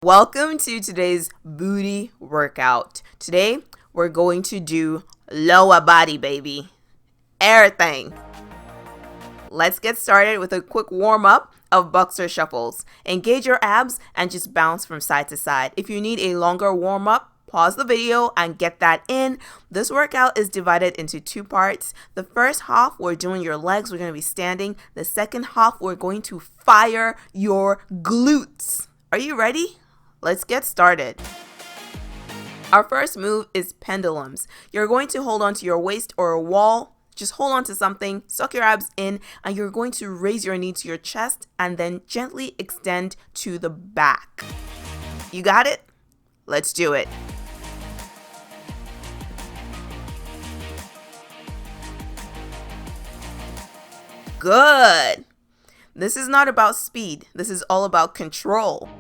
Welcome to today's booty workout. Today, we're going to do lower body, baby. Everything. Let's get started with a quick warm-up of boxer shuffles. Engage your abs and just bounce from side to side. If you need a longer warm-up, pause the video and get that in. This workout is divided into two parts. The first half, we're doing your legs. We're going to be standing. The second half, we're going to fire your glutes. Are you ready? Let's get started. Our first move is pendulums. You're going to hold on to your waist or a wall. Just hold on to something, suck your abs in, and you're going to raise your knee to your chest and then gently extend to the back. You got it? Let's do it. Good. This is not about speed. This is all about control.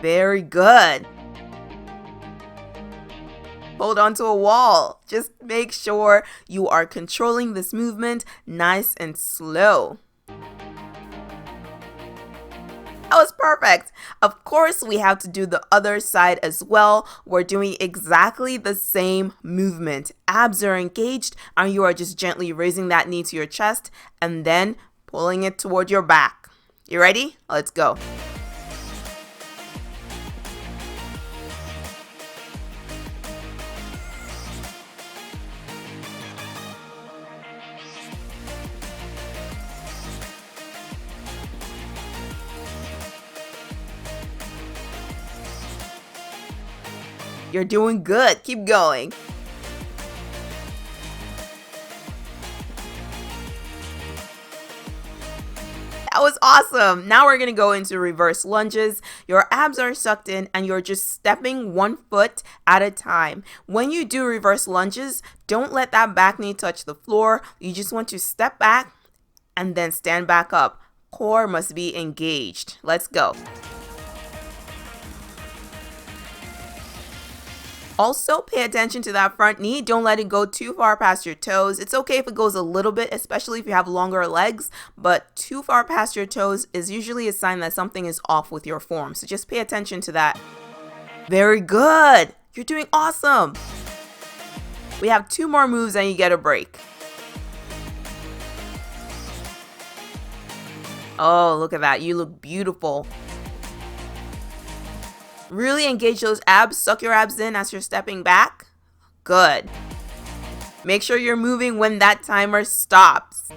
Very good. Hold on to a wall. Just make sure you are controlling this movement nice and slow. That was perfect. Of course, we have to do the other side as well. We're doing exactly the same movement. Abs are engaged and you are just gently raising that knee to your chest and then pulling it toward your back. You ready? Let's go. You're doing good. Keep going. That was awesome. Now we're going to go into reverse lunges. Your abs are sucked in and you're just stepping one foot at a time. When you do reverse lunges, don't let that back knee touch the floor. You just want to step back and then stand back up. Core must be engaged. Let's go. Also, pay attention to that front knee. Don't let it go too far past your toes. It's okay if it goes a little bit, especially if you have longer legs, but too far past your toes is usually a sign that something is off with your form. So just pay attention to that. Very good. You're doing awesome. We have two more moves and you get a break. Oh, look at that. You look beautiful. Really engage those abs. Suck your abs in as you're stepping back. Good. Make sure you're moving when that timer stops.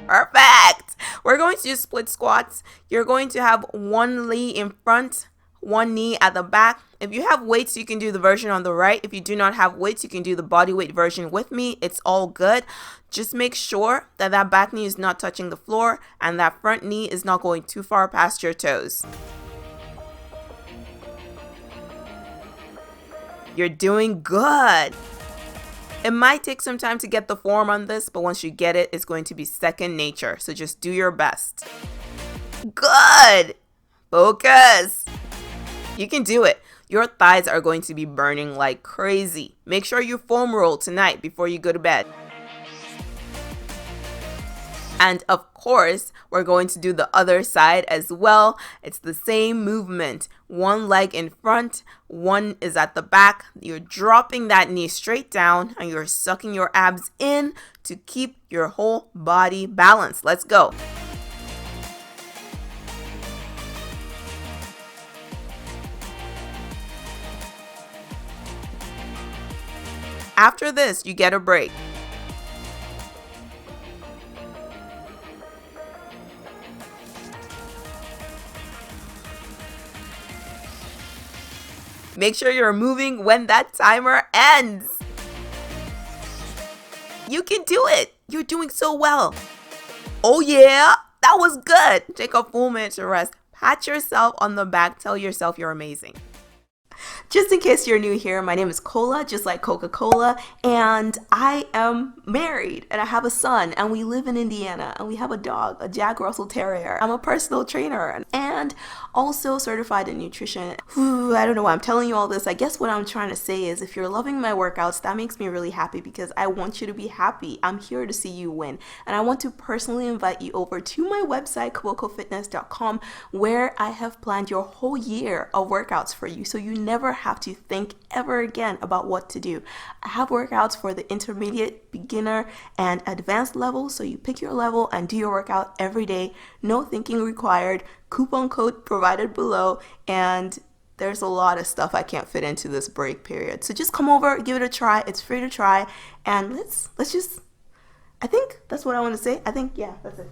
Perfect. We're going to do split squats. You're going to have one knee in front, one knee at the back. If you have weights, you can do the version on the right. If you do not have weights, you can do the body weight version with me. It's all good. Just make sure that that back knee is not touching the floor and that front knee is not going too far past your toes. You're doing good. It might take some time to get the form on this, but once you get it, it's going to be second nature. So just do your best. Good. Focus. You can do it. Your thighs are going to be burning like crazy. Make sure you foam roll tonight before you go to bed. And of course, we're going to do the other side as well. It's the same movement. One leg in front, one is at the back. You're dropping that knee straight down and you're sucking your abs in to keep your whole body balanced. Let's go. After this, you get a break. Make sure you're moving when that timer ends. You can do it. You're doing so well. Oh yeah, that was good. Take a full minute to rest. Pat yourself on the back. Tell yourself you're amazing. Just in case you're new here, my name is Kola, just like Coca-Cola, and I am married, and I have a son, and we live in Indiana, and we have a dog, a Jack Russell Terrier. I'm a personal trainer, and also certified in nutrition. Whew, I don't know why I'm telling you all this. I guess what I'm trying to say is if you're loving my workouts, that makes me really happy because I want you to be happy. I'm here to see you win, and I want to personally invite you over to my website, kobokofitness.com, where I have planned your whole year of workouts for you, so you never have to think ever again about what to do. I have workouts for the intermediate, beginner, and advanced level, so you pick your level and do your workout every day. No thinking required. Coupon code provided below, and there's a lot of stuff I can't fit into this break period. So just come over, give it a try. It's free to try, and let's just, I think that's what I want to say. Yeah, that's it.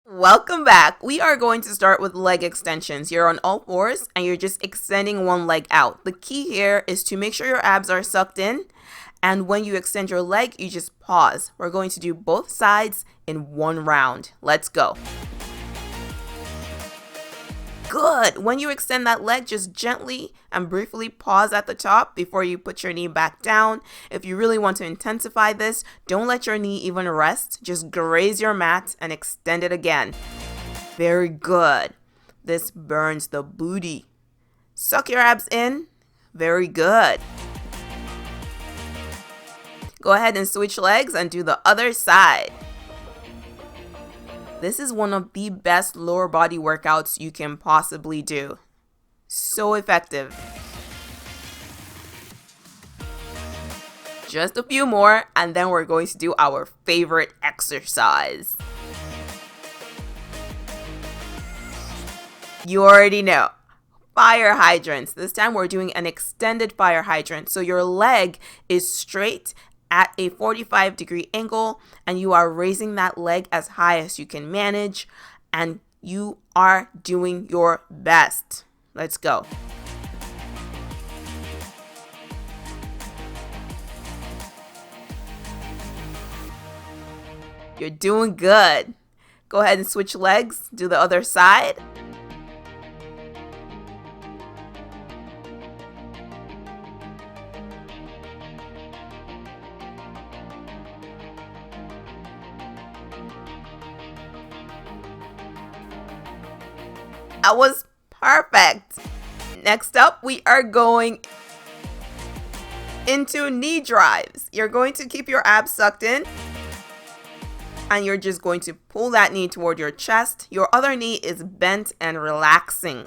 Welcome back. We are going to start with leg extensions. You're on all fours and you're just extending one leg out. The key here is to make sure your abs are sucked in, and when you extend your leg, you just pause. We're going to do both sides in one round. Let's go. Good. When you extend that leg, just gently and briefly pause at the top before you put your knee back down. If you really want to intensify this, don't let your knee even rest. Just graze your mat and extend it again. Very good. This burns the booty. Suck your abs in. Very good. Go ahead and switch legs and do the other side. This is one of the best lower body workouts you can possibly do. So effective. Just a few more, and then we're going to do our favorite exercise. You already know. Fire hydrants. This time we're doing an extended fire hydrant. So your leg is straight at a 45-degree angle, and you are raising that leg as high as you can manage, and you are doing your best. Let's go. You're doing good. Go ahead and switch legs. Do the other side. That was perfect. Next up, we are going into knee drives. You're going to keep your abs sucked in, and you're just going to pull that knee toward your chest. Your other knee is bent and relaxing.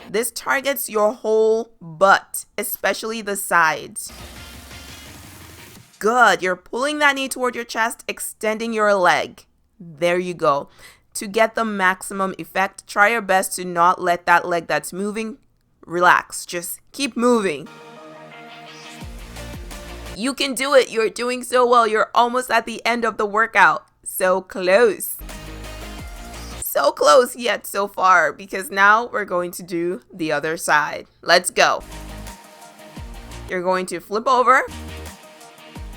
This targets your whole butt, especially the sides. Good. You're pulling that knee toward your chest, extending your leg. There you go. To get the maximum effect, try your best to not let that leg that's moving relax. Just keep moving. You can do it. You're doing so well. You're almost at the end of the workout. So close. So close yet so far, because now we're going to do the other side. Let's go. You're going to flip over.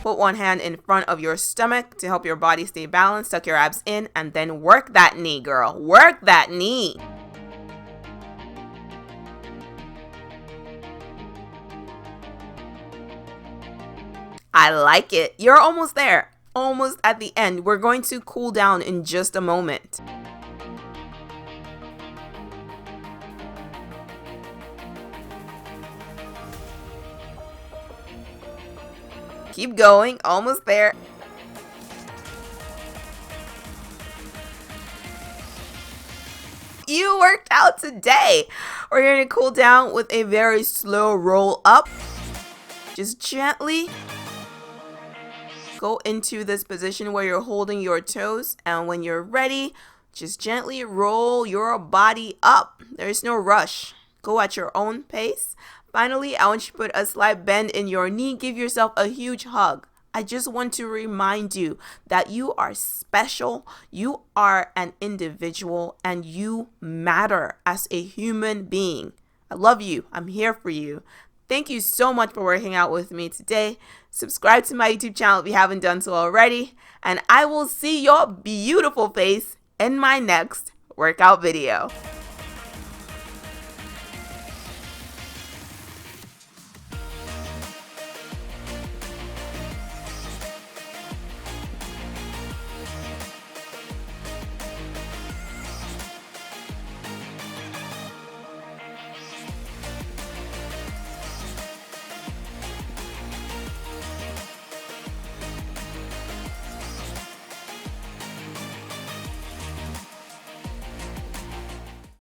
Put one hand in front of your stomach to help your body stay balanced. Tuck your abs in and then work that knee, girl. Work that knee. I like it. You're almost there. Almost at the end. We're going to cool down in just a moment. Keep going, almost there. You worked out today. We're going to cool down with a very slow roll up. Just gently go into this position where you're holding your toes, and when you're ready, just gently roll your body up. There's no rush. Go at your own pace. Finally, I want you to put a slight bend in your knee. Give yourself a huge hug. I just want to remind you that you are special, you are an individual, and you matter as a human being. I love you. I'm here for you. Thank you so much for working out with me today. Subscribe to my YouTube channel if you haven't done so already, and I will see your beautiful face in my next workout video.